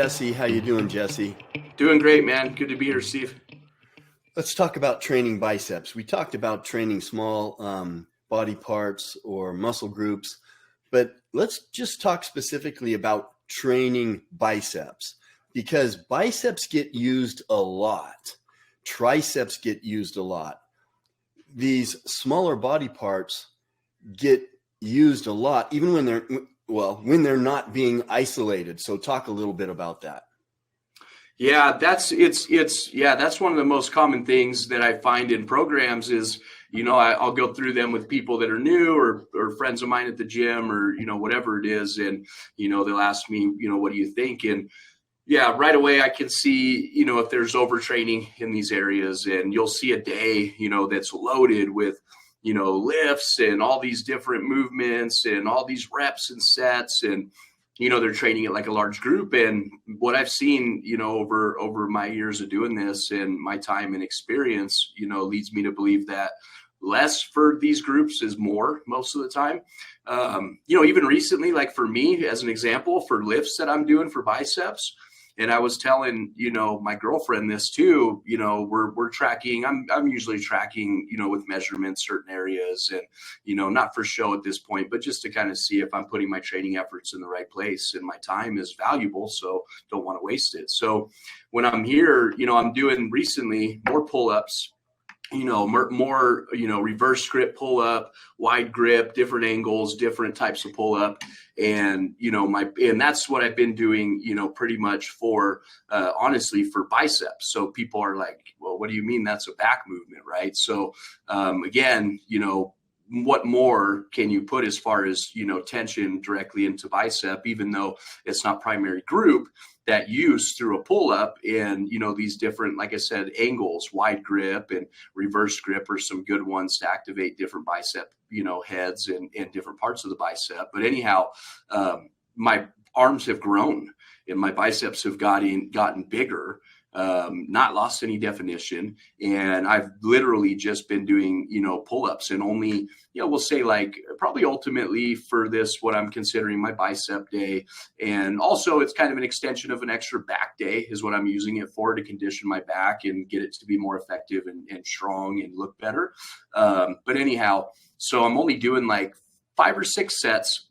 Jesse. How you doing, Jesse? Doing great, man. Good to be here, Steve. Let's talk about training biceps. We talked about training small body parts or muscle groups, but let's just talk specifically about training biceps, because biceps get used a lot. Triceps get used a lot. These smaller body parts get used a lot, even when they're not being isolated. So talk a little bit about that. Yeah, that's one of the most common things that I find in programs is, I'll go through them with people that are new or friends of mine at the gym or, whatever it is. And, they'll ask me, what do you think? And yeah, right away I can see, if there's overtraining in these areas, and you'll see a day, that's loaded with, lifts and all these different movements and all these reps and sets, and they're training it like a large group. And what I've seen, over my years of doing this and my time and experience, leads me to believe that less for these groups is more most of the time. Even recently, like for me, as an example, for lifts that I'm doing for biceps, and I was telling, my girlfriend this too, we're tracking, I'm usually tracking, with measurements, certain areas, and, not for show at this point, but just to kind of see if I'm putting my training efforts in the right place, and my time is valuable. So don't want to waste it. So when I'm here, I'm doing recently more pull-ups, more, reverse grip pull up, wide grip, different angles, different types of pull up. And, and that's what I've been doing, pretty much for, honestly, for biceps. So people are like, well, what do you mean that's a back movement? Right. So, again, what more can you put as far as, tension directly into bicep, even though it's not primary group, that use through a pull-up, and, these different, like I said, angles, wide grip and reverse grip are some good ones to activate different bicep, heads and different parts of the bicep. But anyhow, my arms have grown and my biceps have gotten bigger. Not lost any definition. And I've literally just been doing, pull-ups, and only, we'll say like probably ultimately for this, what I'm considering my bicep day. And also it's kind of an extension of an extra back day is what I'm using it for, to condition my back and get it to be more effective and strong and look better. But anyhow, so I'm only doing like 5 or 6 sets.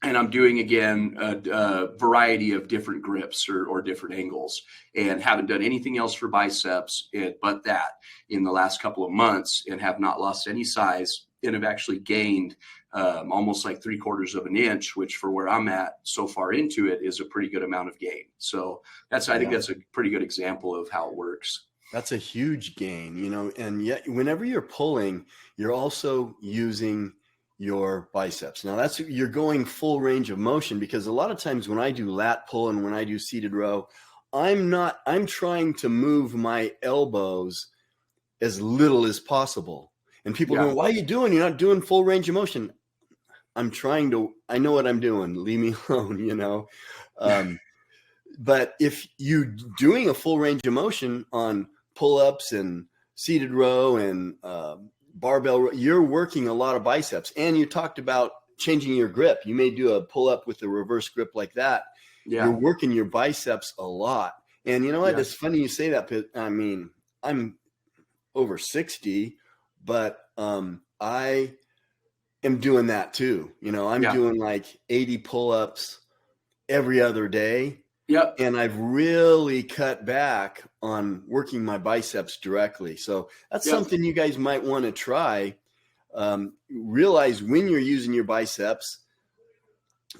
And I'm doing, again, a variety of different grips or different angles, and haven't done anything else for biceps but that in the last couple of months, and have not lost any size, and have actually gained almost like 3/4 of an inch, which for where I'm at so far into it is a pretty good amount of gain. So I think that's a pretty good example of how it works. That's a huge gain, and yet whenever you're pulling, you're also using your biceps. Now you're going full range of motion, because a lot of times when I do lat pull and when I do seated row, I'm trying to move my elbows as little as possible. And people go, why are you doing? You're not doing full range of motion. I know what I'm doing. Leave me alone, But if you're doing a full range of motion on pull-ups and seated row and, barbell, you're working a lot of biceps. And you talked about changing your grip. You may do a pull up with a reverse grip like that. Yeah. You're working your biceps a lot. And you know what? It's funny you say that, but I mean, I'm over 60, but I am doing that too. I'm doing like 80 pull-ups every other day. Yep. And I've really cut back on working my biceps directly. So that's something you guys might want to try. Realize when you're using your biceps,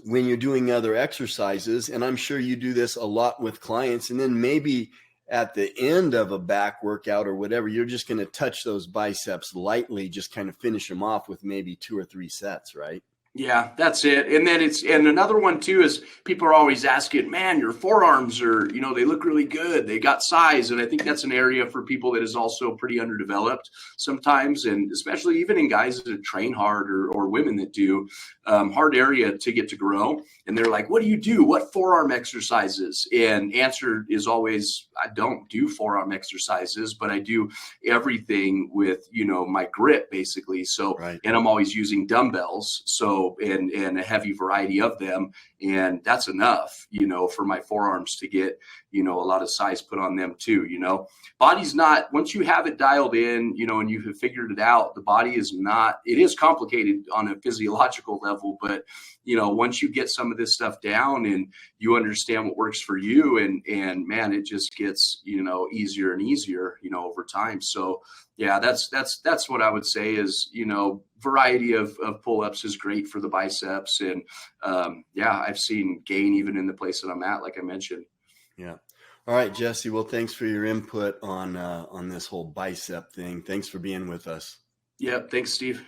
when you're doing other exercises, and I'm sure you do this a lot with clients, and then maybe at the end of a back workout or whatever, you're just going to touch those biceps lightly, just kind of finish them off with maybe 2 or 3 sets, right? Yeah, that's it. And then and another one too is people are always asking, man, your forearms are, they look really good. They got size. And I think that's an area for people that is also pretty underdeveloped sometimes. And especially even in guys that train hard or women that do, hard area to get to grow. And they're like, what do you do? What forearm exercises? And answer is always, I don't do forearm exercises, but I do everything with, my grip basically. So, right. And I'm always using dumbbells. So know, and a heavy variety of them. And that's enough, you know, for my forearms to get, you know, a lot of size put on them too. You know, body's not, once you have it dialed in, you know, and you have figured it out, the body is not, it is complicated on a physiological level, but you know, once you get some of this stuff down and you understand what works for you, and man, it just gets, you know, easier and easier, you know, over time. So yeah, that's what I would say is, you know, variety of pull-ups is great for the biceps. And yeah, I've seen gain even in the place that I'm at, like I mentioned. Yeah. All right, Jesse. Well, thanks for your input on this whole bicep thing. Thanks for being with us. Yeah. Thanks, Steve.